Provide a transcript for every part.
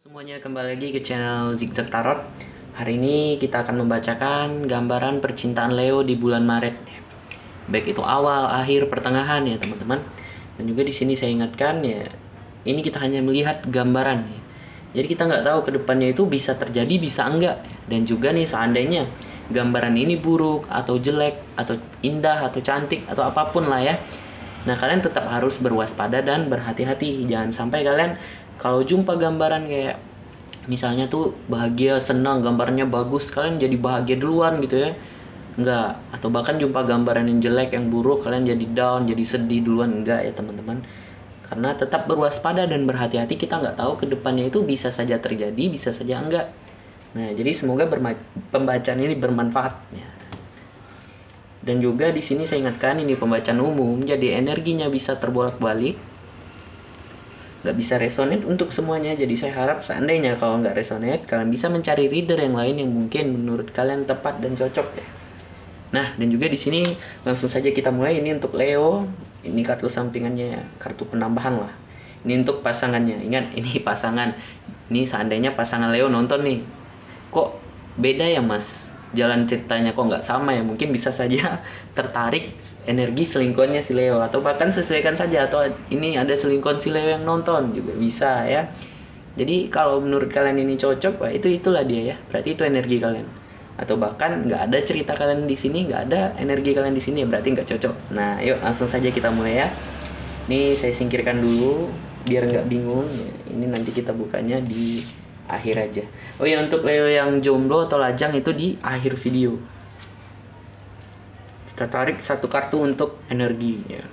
Semuanya kembali lagi ke channel Zigzag Tarot. Hari ini kita akan membacakan gambaran percintaan Leo di bulan Maret. Baik itu awal, akhir, pertengahan ya teman-teman. Dan juga di sini saya ingatkan ya, ini kita hanya melihat gambaran ya. Jadi kita nggak tahu kedepannya itu bisa terjadi, bisa enggak. Dan juga nih seandainya gambaran ini buruk atau jelek atau indah atau cantik atau apapun lah ya. Nah, kalian tetap harus berwaspada dan berhati-hati. Jangan sampai kalian kalau jumpa gambaran kayak misalnya tuh bahagia, senang, gambarnya bagus, kalian jadi bahagia duluan gitu ya. Enggak. Atau bahkan jumpa gambaran yang jelek, yang buruk, kalian jadi down, jadi sedih duluan. Enggak ya teman-teman. Karena tetap berwaspada dan berhati-hati, kita nggak tahu kedepannya itu bisa saja terjadi, bisa saja enggak. Nah, jadi semoga pembacaan ini bermanfaat ya. Dan juga di sini saya ingatkan ini pembacaan umum, jadi energinya bisa terbolak-balik, nggak bisa resonate untuk semuanya. Jadi saya harap seandainya kalau nggak resonate, kalian bisa mencari reader yang lain yang mungkin menurut kalian tepat dan cocok ya. Nah, dan juga di sini langsung saja kita mulai. Ini untuk Leo, ini kartu sampingannya ya, kartu penambahan lah. Ini untuk pasangannya. Ingat, ini pasangan. Ini seandainya pasangan Leo nonton nih, kok beda ya mas, jalan ceritanya kok nggak sama ya, mungkin bisa saja tertarik energi selingkuhannya si Leo, atau bahkan sesuaikan saja, atau ini ada selingkuhan si Leo yang nonton juga bisa ya. Jadi kalau menurut kalian ini cocok, wah itulah dia ya, berarti itu energi kalian. Atau bahkan nggak ada cerita kalian di sini, nggak ada energi kalian di sini, ya berarti nggak cocok. Nah yuk langsung saja kita mulai ya. Ini saya singkirkan dulu biar nggak bingung ya. Ini nanti kita bukanya di akhir aja. Oh ya, untuk Leo yang jomblo atau lajang itu di akhir video. Kita tarik satu kartu untuk energi ya.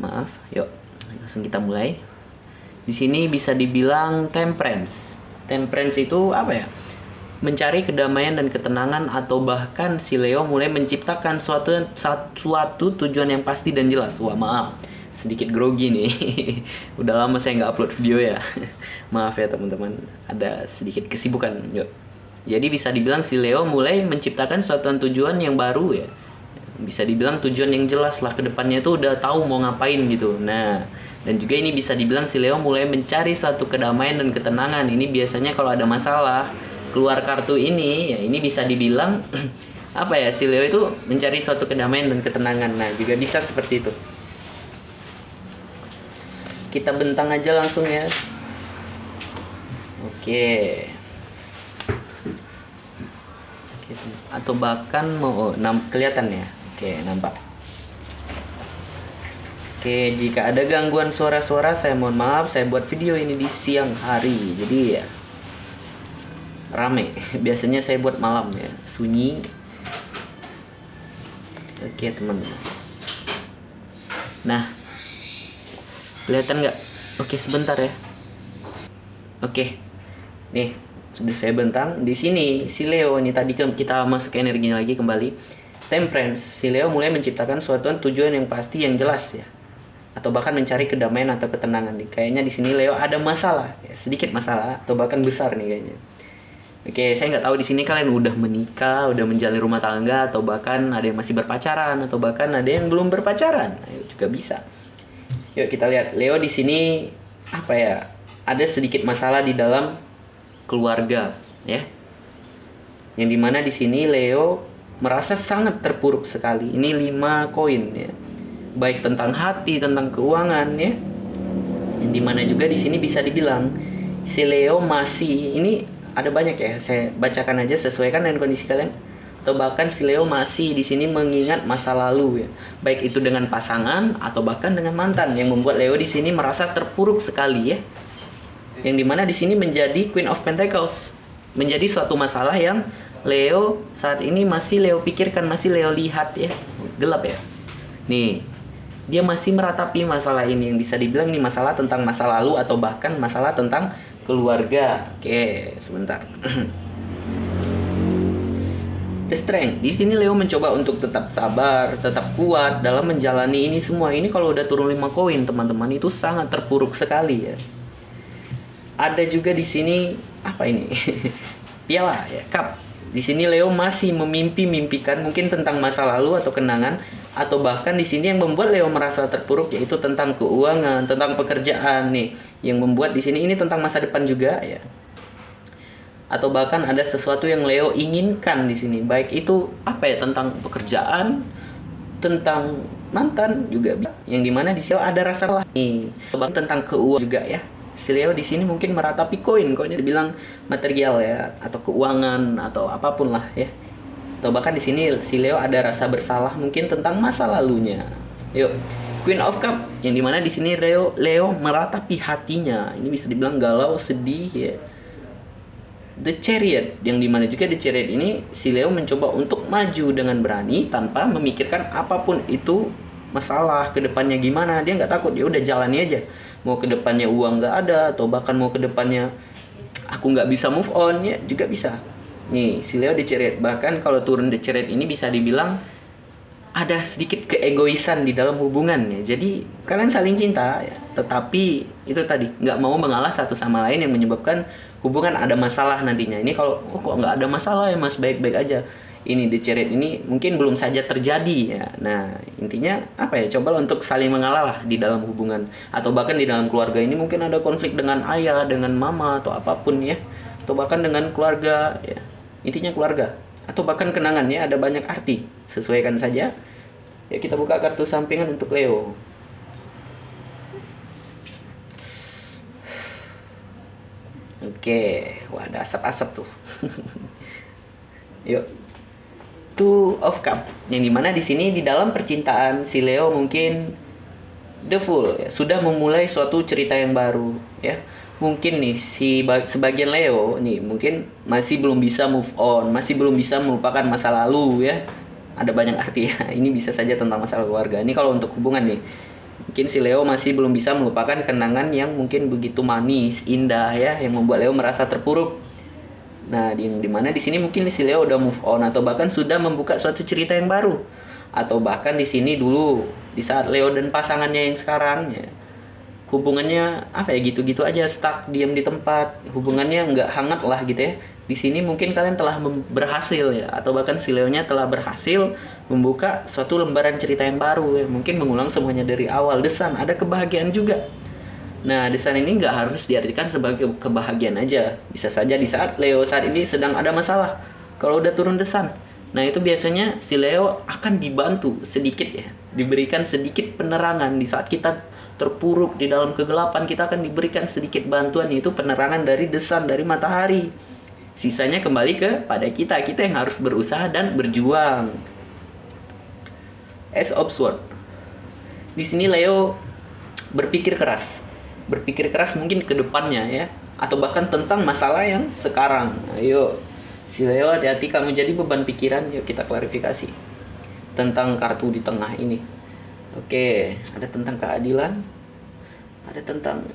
Maaf, yuk langsung kita mulai. Di sini bisa dibilang temperance. Temperance itu apa ya? Mencari kedamaian dan ketenangan, atau bahkan si Leo mulai menciptakan suatu tujuan yang pasti dan jelas. Wah maaf, sedikit grogi nih. Udah lama saya nggak upload video ya. Maaf ya teman-teman, ada sedikit kesibukan. Yuk. Jadi bisa dibilang si Leo mulai menciptakan suatu tujuan yang baru ya. Bisa dibilang tujuan yang jelas lah, kedepannya itu udah tahu mau ngapain gitu. Nah, dan juga ini bisa dibilang si Leo mulai mencari suatu kedamaian dan ketenangan. Ini biasanya kalau ada masalah, keluar kartu ini ya, ini bisa dibilang apa ya, si Leo itu mencari suatu kedamaian dan ketenangan. Nah, juga bisa seperti itu. Kita bentang aja langsung ya. Oke. Atau bahkan mau kelihatan ya. Oke, nampak. Oke, jika ada gangguan suara-suara saya mohon maaf. Saya buat video ini di siang hari, jadi ya rame. Biasanya saya buat malam ya, sunyi. Oke teman-teman. Nah, kelihatan nggak? Oke, sebentar ya. Oke, nih sudah saya bentang. Di sini si Leo ini tadi kita masuk ke energinya lagi kembali. Temperance, si Leo mulai menciptakan suatu tujuan yang pasti, yang jelas ya. Atau bahkan mencari kedamaian atau ketenangan nih. Kayaknya di sini Leo ada masalah, ya, sedikit masalah atau bahkan besar nih kayaknya. Oke, saya nggak tahu di sini kalian udah menikah, udah menjalin rumah tangga, atau bahkan ada yang masih berpacaran, atau bahkan ada yang belum berpacaran. Nah, juga bisa. Yuk kita lihat Leo di sini apa ya? Ada sedikit masalah di dalam keluarga, ya. Yang dimana di sini Leo merasa sangat terpuruk sekali. Ini 5 koin ya. Baik tentang hati, tentang keuangan ya. Yang dimana juga di sini bisa dibilang si Leo masih, ini ada banyak ya. Saya bacakan aja, sesuaikan dengan kondisi kalian. Atau bahkan si Leo masih di sini mengingat masa lalu ya, baik itu dengan pasangan atau bahkan dengan mantan, yang membuat Leo di sini merasa terpuruk sekali ya. Yang dimana di sini menjadi Queen of Pentacles, menjadi suatu masalah yang Leo saat ini masih Leo pikirkan, masih Leo lihat ya, gelap ya. Nih, dia masih meratapi masalah ini, yang bisa dibilang ini masalah tentang masa lalu atau bahkan masalah tentang keluarga. Oke, sebentar. The Strength. Di sini Leo mencoba untuk tetap sabar, tetap kuat dalam menjalani ini semua. Ini kalau udah turun 5 koin, teman-teman, itu sangat terpuruk sekali ya. Ada juga di sini apa ini? Piala ya, cup. Di sini Leo masih memimpi-mimpikan mungkin tentang masa lalu atau kenangan, atau bahkan di sini yang membuat Leo merasa terpuruk yaitu tentang keuangan, tentang pekerjaan nih, yang membuat di sini ini tentang masa depan juga ya. Atau bahkan ada sesuatu yang Leo inginkan di sini, baik itu apa ya, tentang pekerjaan, tentang mantan juga, yang dimana di sini ada rasa nih, tentang keuangan juga ya. Si Leo di sini mungkin meratapi koinnya dibilang material ya, atau keuangan atau apapun lah ya. Atau bahkan di sini si Leo ada rasa bersalah mungkin tentang masa lalunya. Yuk, Queen of Cup yang dimana di sini Leo meratapi hatinya. Ini bisa dibilang galau, sedih ya. The Chariot yang dimana juga The Chariot ini si Leo mencoba untuk maju dengan berani tanpa memikirkan apapun itu masalah kedepannya gimana. Dia nggak takut, dia udah jalani aja. Mau kedepannya uang nggak ada, atau bahkan mau kedepannya aku nggak bisa move on ya juga bisa. Nih, si Leo The Chariot. Bahkan kalau turun The Chariot ini bisa dibilang ada sedikit keegoisan di dalam hubungan ya. Jadi kalian saling cinta ya, tetapi itu tadi nggak mau mengalah satu sama lain yang menyebabkan hubungan ada masalah nantinya. Ini kalau kok nggak ada masalah ya mas, baik-baik aja. Ini The Chariot ini mungkin belum saja terjadi ya. Nah intinya apa ya, coba untuk saling mengalah lah di dalam hubungan. Atau bahkan di dalam keluarga ini mungkin ada konflik dengan ayah, dengan mama atau apapun ya. Atau bahkan dengan keluarga ya. Intinya keluarga atau bahkan kenangannya ada banyak arti. Sesuaikan saja. Ya kita buka kartu sampingan untuk Leo. Oke, wah ada asap-asap tuh. Yuk. Two of Cup yang dimana di sini di dalam percintaan si Leo mungkin the Fool ya, sudah memulai suatu cerita yang baru ya. Mungkin nih sebagian Leo nih mungkin masih belum bisa move on, masih belum bisa melupakan masa lalu ya. Ada banyak arti ya. Ini bisa saja tentang masalah keluarga. Ini kalau untuk hubungan nih, mungkin si Leo masih belum bisa melupakan kenangan yang mungkin begitu manis, indah ya, yang membuat Leo merasa terpuruk. Nah, yang dimana di sini mungkin si Leo udah move on atau bahkan sudah membuka suatu cerita yang baru. Atau bahkan di sini dulu di saat Leo dan pasangannya yang sekarang ya, hubungannya apa ya, gitu-gitu aja, stuck, diam di tempat, hubungannya nggak hangat lah gitu ya. Di sini mungkin kalian telah berhasil ya, atau bahkan si Leo-nya telah berhasil membuka suatu lembaran cerita yang baru ya, mungkin mengulang semuanya dari awal. The Sun, ada kebahagiaan juga. Nah, The Sun ini nggak harus diartikan sebagai kebahagiaan aja, bisa saja di saat Leo saat ini sedang ada masalah. Kalau udah turun The Sun, nah itu biasanya si Leo akan dibantu sedikit ya, diberikan sedikit penerangan di saat kita terpuruk di dalam kegelapan. Kita akan diberikan sedikit bantuan, yaitu penerangan dari The Sun, dari matahari. Sisanya kembali kepada kita yang harus berusaha dan berjuang. Ace of Swords. Di sini Leo berpikir keras mungkin ke depannya ya, atau bahkan tentang masalah yang sekarang. Ayo si Leo, hati-hati kamu jadi beban pikiran. Yuk kita klarifikasi tentang kartu di tengah ini. Oke, ada tentang keadilan, ada tentang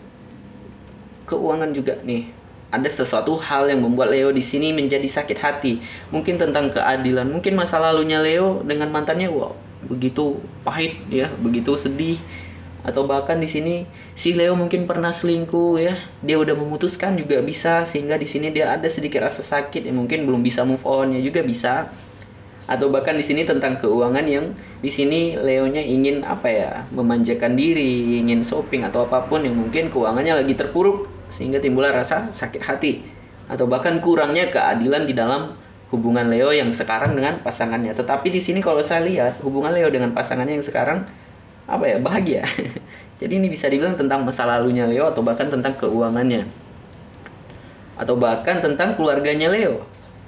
keuangan juga nih. Ada sesuatu hal yang membuat Leo di sini menjadi sakit hati. Mungkin tentang keadilan, mungkin masa lalunya Leo dengan mantannya, wow, begitu pahit ya, begitu sedih. Atau bahkan di sini si Leo mungkin pernah selingkuh ya, dia udah memutuskan juga bisa, sehingga di sini dia ada sedikit rasa sakit ya, mungkin belum bisa move on ya juga bisa. Atau bahkan di sini tentang keuangan yang di sini Leo-nya ingin apa ya, memanjakan diri, ingin shopping atau apapun yang mungkin keuangannya lagi terpuruk, sehingga timbullah rasa sakit hati. Atau bahkan kurangnya keadilan di dalam hubungan Leo yang sekarang dengan pasangannya. Tetapi di sini kalau saya lihat hubungan Leo dengan pasangannya yang sekarang apa ya, bahagia. Jadi ini bisa dibilang tentang masa lalunya Leo, atau bahkan tentang keuangannya, atau bahkan tentang keluarganya Leo.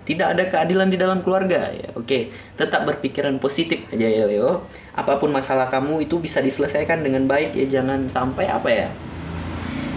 Tidak ada keadilan di dalam keluarga ya. Oke, tetap berpikiran positif aja ya Leo. Apapun masalah kamu itu bisa diselesaikan dengan baik ya. Jangan sampai apa ya,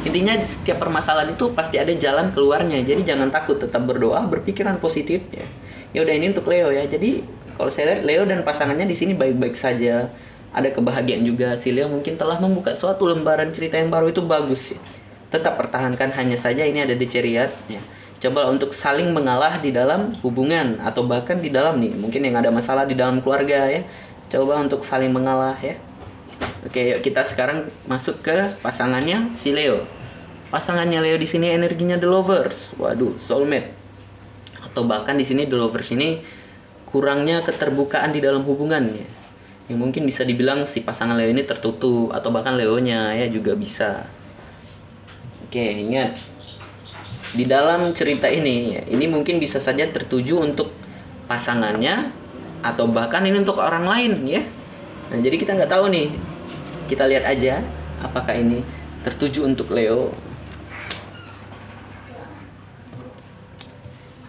intinya di setiap permasalahan itu pasti ada jalan keluarnya. Jadi jangan takut, tetap berdoa, berpikiran positif ya. Ya udah, ini untuk Leo ya. Jadi kalau saya lihat Leo dan pasangannya di sini baik-baik saja. Ada kebahagiaan juga. Si Leo mungkin telah membuka suatu lembaran cerita yang baru, itu bagus ya. Tetap pertahankan, hanya saja ini ada The Chariot ya. Coba untuk saling mengalah di dalam hubungan, atau bahkan di dalam nih, mungkin yang ada masalah di dalam keluarga ya. Coba untuk saling mengalah ya. Oke, yuk kita sekarang masuk ke pasangannya si Leo. Pasangannya Leo di sini energinya The Lovers. Waduh, soulmate. Atau bahkan di sini The Lovers ini kurangnya keterbukaan di dalam hubungannya. yang mungkin bisa dibilang si pasangan Leo ini tertutup, atau bahkan Leonya ya juga bisa. Oke, ingat di dalam cerita ini ya, ini mungkin bisa saja tertuju untuk pasangannya atau bahkan ini untuk orang lain ya. Nah, jadi kita nggak tahu nih. Kita lihat aja apakah ini tertuju untuk Leo.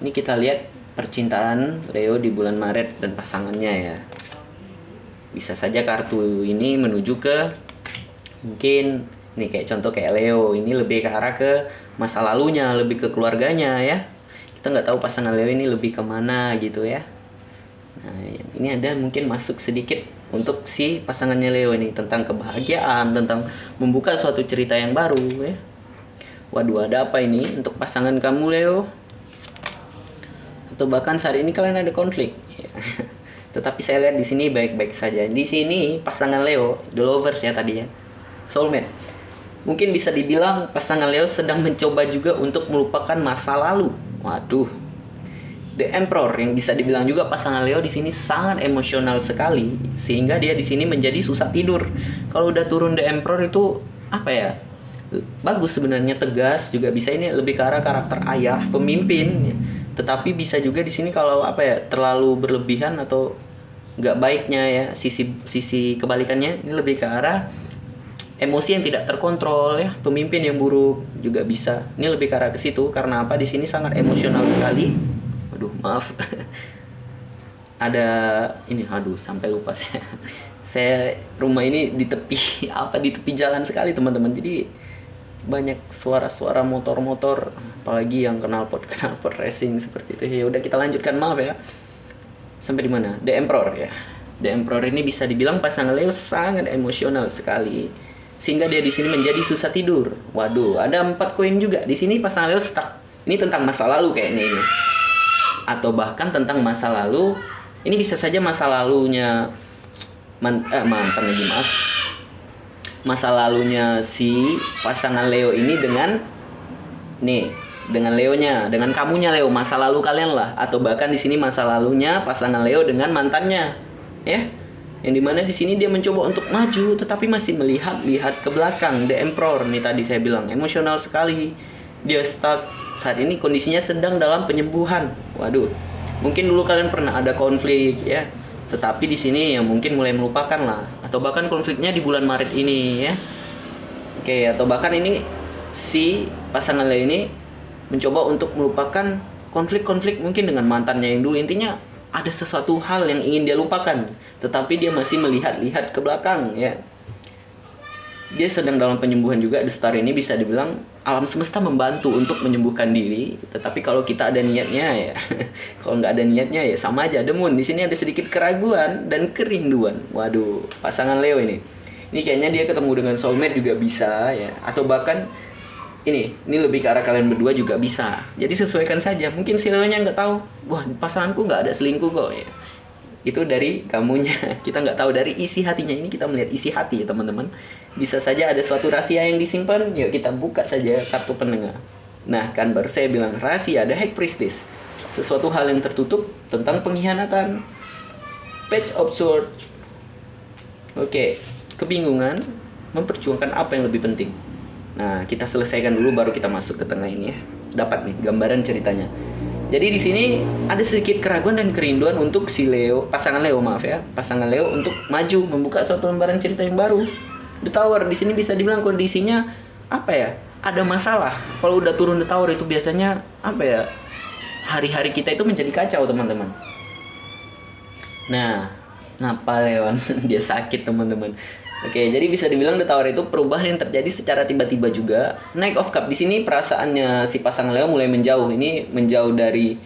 Ini kita lihat percintaan Leo di bulan Maret dan pasangannya ya. Bisa saja kartu ini menuju ke mungkin nih kayak contoh kayak Leo ini lebih ke arah ke masa lalunya, lebih ke keluarganya ya. Kita nggak tahu pasangan Leo ini lebih kemana gitu ya. Nah, ini ada mungkin masuk sedikit untuk si pasangannya Leo ini tentang kebahagiaan, tentang membuka suatu cerita yang baru ya. Waduh, ada apa ini untuk pasangan kamu Leo? Atau bahkan saat ini kalian ada konflik ya. Tetapi saya lihat di sini baik-baik saja. Di sini pasangan Leo, the lovers ya tadi ya, soulmate. Mungkin bisa dibilang pasangan Leo sedang mencoba juga untuk melupakan masa lalu. Waduh, The Emperor yang bisa dibilang juga pasangan Leo di sini sangat emosional sekali, sehingga dia di sini menjadi susah tidur. Kalau udah turun The Emperor itu apa ya? Bagus sebenarnya, tegas juga bisa, ini lebih ke arah karakter ayah, pemimpin. Tetapi bisa juga di sini kalau apa ya, terlalu berlebihan atau nggak baiknya ya, sisi kebalikannya ini lebih ke arah emosi yang tidak terkontrol ya, pemimpin yang buruk juga bisa. Ini lebih ke arah ke situ karena apa, di sini sangat emosional sekali. Waduh, maaf. Ada ini, aduh sampai lupa saya. Saya rumah ini di tepi di tepi jalan sekali teman-teman. Jadi banyak suara-suara motor-motor, apalagi yang knalpot racing seperti itu. Ya udah kita lanjutkan, maaf ya. Sampai di mana? The Emperor ya. The Emperor ini bisa dibilang pasangan Leo sangat emosional sekali, sehingga dia di sini menjadi susah tidur. Waduh, ada 4 koin juga. Di sini pasangan Leo stuck. Ini tentang masa lalu kayaknya ini. Atau bahkan tentang masa lalu. Ini bisa saja masa lalunya mantan lagi, maaf. Masa lalunya si pasangan Leo ini dengan Leonya, dengan kamunya Leo, masa lalu kalian lah, atau bahkan di sini masa lalunya pasangan Leo dengan mantannya, ya. Yang dimana di sini dia mencoba untuk maju, tetapi masih melihat ke belakang. The Emperor nih tadi saya bilang emosional sekali, dia stuck. Saat ini kondisinya sedang dalam penyembuhan. Waduh, mungkin dulu kalian pernah ada konflik ya. Tetapi di sini ya mungkin mulai melupakan lah, atau bahkan konfliknya di bulan Maret ini ya. Oke, atau bahkan ini si pasangan Leo ini mencoba untuk melupakan konflik-konflik mungkin dengan mantannya yang dulu. Intinya ada sesuatu hal yang ingin dia lupakan, tetapi dia masih melihat-lihat ke belakang ya. Dia sedang dalam penyembuhan juga. The Star ini bisa dibilang alam semesta membantu untuk menyembuhkan diri. Tetapi kalau kita ada niatnya ya, kalau nggak ada niatnya ya sama aja. The Moon di sini ada sedikit keraguan dan kerinduan. Waduh, pasangan Leo ini kayaknya dia ketemu dengan soulmate juga bisa ya. Atau bahkan ini lebih ke arah kalian berdua juga bisa. Jadi sesuaikan saja. Mungkin si Leo-nya nggak tahu, wah pasanganku nggak ada selingkuh kok ya. Itu dari kamunya. Kita nggak tahu dari isi hatinya. Ini kita melihat isi hati ya teman-teman. Bisa saja ada suatu rahasia yang disimpan. Yuk kita buka saja kartu penengah. Nah kan baru saya bilang rahasia, ada High Priestess, sesuatu hal yang tertutup tentang pengkhianatan. Page of Swords. Oke, kebingungan, memperjuangkan apa yang lebih penting. Nah kita selesaikan dulu baru kita masuk ke tengah ini ya. Dapat nih gambaran ceritanya. Jadi di sini ada sedikit keraguan dan kerinduan untuk si Leo, pasangan Leo untuk maju, membuka suatu lembaran cerita yang baru. The Tower di sini bisa dibilang kondisinya apa ya? Ada masalah. Kalau udah turun The Tower itu biasanya apa ya? Hari-hari kita itu menjadi kacau, teman-teman. Nah, Napoleon dia sakit, teman-teman. Oke, jadi bisa dibilang The Tower itu perubahan yang terjadi secara tiba-tiba juga. Knight of Cup di sini perasaannya si pasangan Leo mulai menjauh. Ini menjauh dari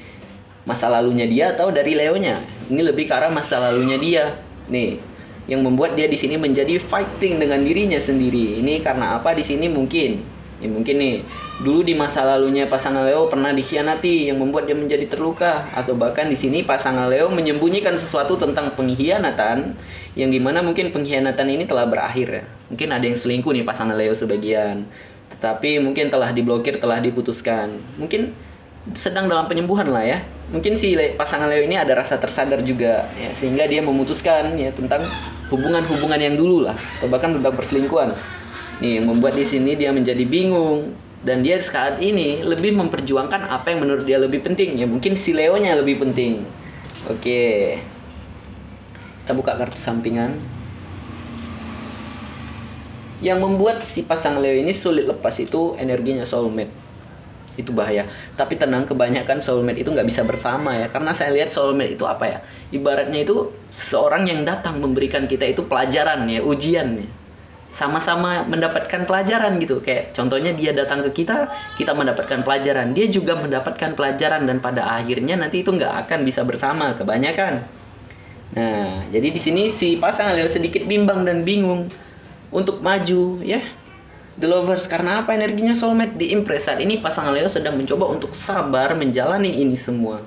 masa lalunya dia atau dari Leonya. Ini lebih ke arah masa lalunya dia. Nih, yang membuat dia di sini menjadi fighting dengan dirinya sendiri. Ini karena apa di sini mungkin nih dulu di masa lalunya pasangan Leo pernah dikhianati yang membuat dia menjadi terluka, atau bahkan di sini pasangan Leo menyembunyikan sesuatu tentang pengkhianatan yang dimana mungkin pengkhianatan ini telah berakhir ya. Mungkin ada yang selingkuh nih pasangan Leo sebagian, tetapi mungkin telah diblokir, telah diputuskan, mungkin sedang dalam penyembuhan lah ya. Mungkin si pasangan Leo ini ada rasa tersadar juga ya, sehingga dia memutuskan ya tentang hubungan-hubungan yang dulu lah, atau bahkan tentang perselingkuhan. Nih, yang membuat di sini dia menjadi bingung, dan dia saat ini lebih memperjuangkan apa yang menurut dia lebih penting. Ya mungkin si Leo-nya lebih penting. Oke. Kita buka kartu sampingan. Yang membuat si pasangan Leo ini sulit lepas itu energinya soulmate. Itu bahaya. Tapi tenang, kebanyakan soulmate itu nggak bisa bersama ya. Karena saya lihat soulmate itu apa ya? Ibaratnya itu seseorang yang datang memberikan kita itu pelajaran ya, ujian ya. Sama-sama mendapatkan pelajaran gitu. Kayak contohnya dia datang ke kita mendapatkan pelajaran. Dia juga mendapatkan pelajaran, dan pada akhirnya nanti itu nggak akan bisa bersama kebanyakan. Nah, jadi di sini si pasangan Leo sedikit bimbang dan bingung untuk maju ya. The Lovers, karena apa? Energinya soulmate di Empress. Saat ini pasangan Leo sedang mencoba untuk sabar menjalani ini semua.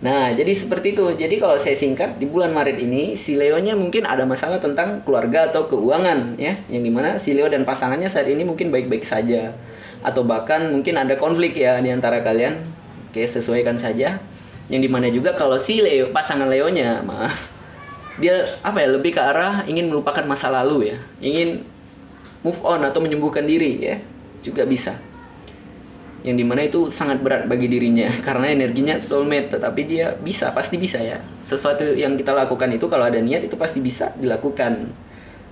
Nah, jadi seperti itu. Jadi kalau saya singkat, di bulan Maret ini si Leo-nya mungkin ada masalah tentang keluarga atau keuangan ya, yang dimana si Leo dan pasangannya saat ini mungkin baik-baik saja, atau bahkan mungkin ada konflik ya di antara kalian. Oke, sesuaikan saja. Yang dimana juga kalau si Leo, pasangan Leo-nya, maaf, dia apa ya, lebih ke arah ingin melupakan masa lalu ya, ingin move on atau menyembuhkan diri ya, juga bisa. Yang dimana itu sangat berat bagi dirinya karena energinya soulmate, tetapi dia bisa, pasti bisa ya. Sesuatu yang kita lakukan itu kalau ada niat itu pasti bisa dilakukan.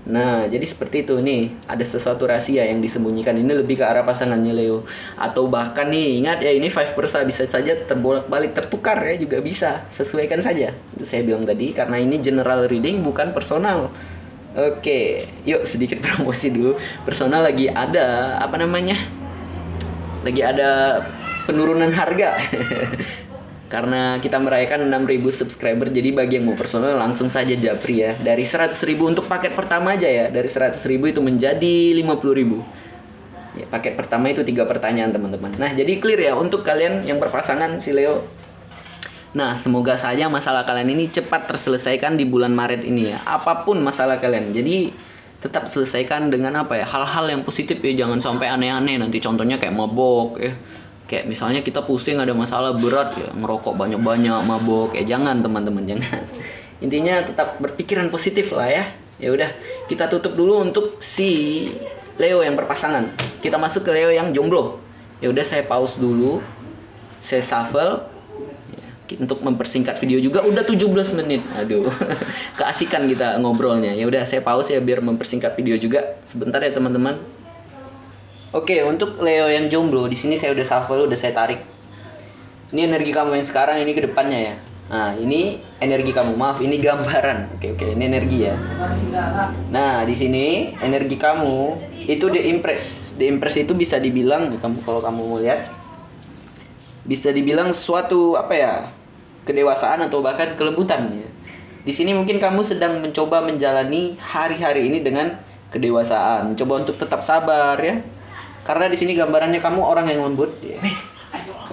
Nah, jadi seperti itu nih, ada sesuatu rahasia yang disembunyikan. Ini lebih ke arah pasangannya Leo, atau bahkan nih, ingat ya, ini 5% bisa saja terbolak-balik, tertukar ya, juga bisa. Sesuaikan saja. Itu saya bilang tadi, karena ini general reading bukan personal. Oke, yuk sedikit promosi dulu. Personal lagi ada apa namanya? Lagi ada penurunan harga. Karena kita merayakan 6.000 subscriber, jadi bagi yang mau personal langsung saja japri ya. Dari 100.000 untuk paket pertama aja ya. Dari 100.000 itu menjadi 50.000. Ya, paket pertama itu 3 pertanyaan teman-teman. Nah, jadi clear ya untuk kalian yang berpasangan si Leo. Nah, semoga saja masalah kalian ini cepat terselesaikan di bulan Maret ini ya. Apapun masalah kalian. Jadi tetap selesaikan dengan apa ya, hal-hal yang positif ya, jangan sampai aneh-aneh nanti, contohnya kayak mabok ya, kayak misalnya kita pusing ada masalah berat ya, ngerokok banyak-banyak, mabok ya, jangan teman-teman, jangan. Intinya tetap berpikiran positif lah ya. Ya udah, kita tutup dulu untuk si Leo yang berpasangan, kita masuk ke Leo yang jomblo. Ya udah, saya pause dulu, saya shuffle untuk mempersingkat video juga. Udah 17 menit. Aduh. Keasikan kita ngobrolnya. Ya udah, saya pause ya biar mempersingkat video juga. Sebentar ya teman-teman. Oke, untuk Leo yang jomblo di sini saya udah shuffle, udah saya tarik. Ini energi kamu yang sekarang, ini ke depannya ya. Nah, ini energi kamu. Maaf, ini gambaran. Oke, ini energi ya. Nah, di sini energi kamu itu The Empress. The Empress itu bisa dibilang, kalau kamu mau lihat, bisa dibilang suatu apa ya, kedewasaan atau bahkan kelembutan ya. Di sini mungkin kamu sedang mencoba menjalani hari-hari ini dengan kedewasaan, mencoba untuk tetap sabar ya. Karena di sini gambarannya kamu orang yang lembut ya.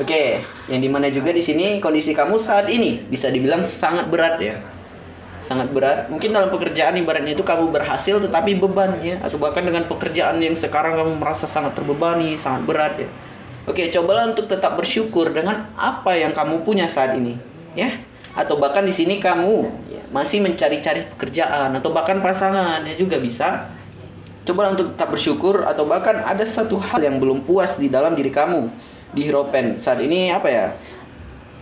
Oke, yang dimana juga di sini kondisi kamu saat ini bisa dibilang sangat berat ya. Sangat berat. Mungkin dalam pekerjaan ibaratnya itu kamu berhasil tetapi beban ya, atau bahkan dengan pekerjaan yang sekarang kamu merasa sangat terbebani, sangat berat ya. Oke, cobalah untuk tetap bersyukur dengan apa yang kamu punya saat ini, ya. Atau bahkan di sini kamu ya, masih mencari-cari pekerjaan atau bahkan pasangan ya, juga bisa. Cobalah untuk tetap bersyukur, atau bahkan ada satu hal yang belum puas di dalam diri kamu di Hierophant saat ini apa ya?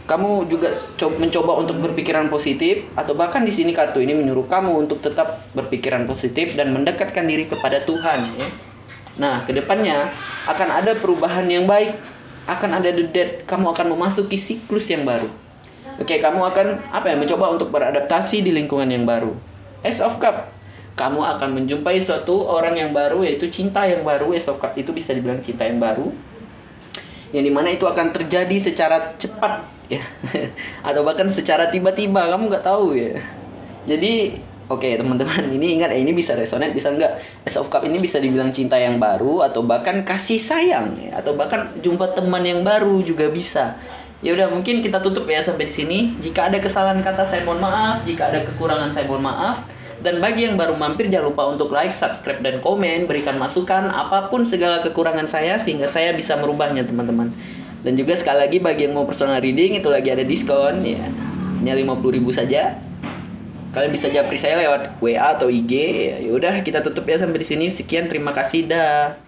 Kamu juga mencoba untuk berpikiran positif, atau bahkan di sini kartu ini menyuruh kamu untuk tetap berpikiran positif dan mendekatkan diri kepada Tuhan, ya. Nah, kedepannya akan ada perubahan yang baik, akan ada the death, kamu akan memasuki siklus yang baru. Oke, kamu akan apa ya, mencoba untuk beradaptasi di lingkungan yang baru. Ace of Cup, kamu akan menjumpai suatu orang yang baru, yaitu cinta yang baru. Ace of Cup itu bisa dibilang cinta yang baru, yang dimana itu akan terjadi secara cepat ya, atau bahkan secara tiba-tiba, kamu nggak tahu ya. Jadi oke teman-teman, ini ingat ya, ini bisa resonate, bisa enggak. Ace of Cup ini bisa dibilang cinta yang baru, atau bahkan kasih sayang ya, atau bahkan jumpa teman yang baru juga bisa. Ya udah, mungkin kita tutup ya sampai di sini. Jika ada kesalahan kata saya mohon maaf, jika ada kekurangan saya mohon maaf. Dan bagi yang baru mampir jangan lupa untuk like, subscribe, dan komen, berikan masukan apapun segala kekurangan saya sehingga saya bisa merubahnya teman-teman. Dan juga sekali lagi bagi yang mau personal reading itu lagi ada diskon ya, hanya 50.000 saja. Kalian bisa japri saya lewat WA atau IG. Ya udah kita tutup ya sampai di sini. Sekian, terima kasih dah.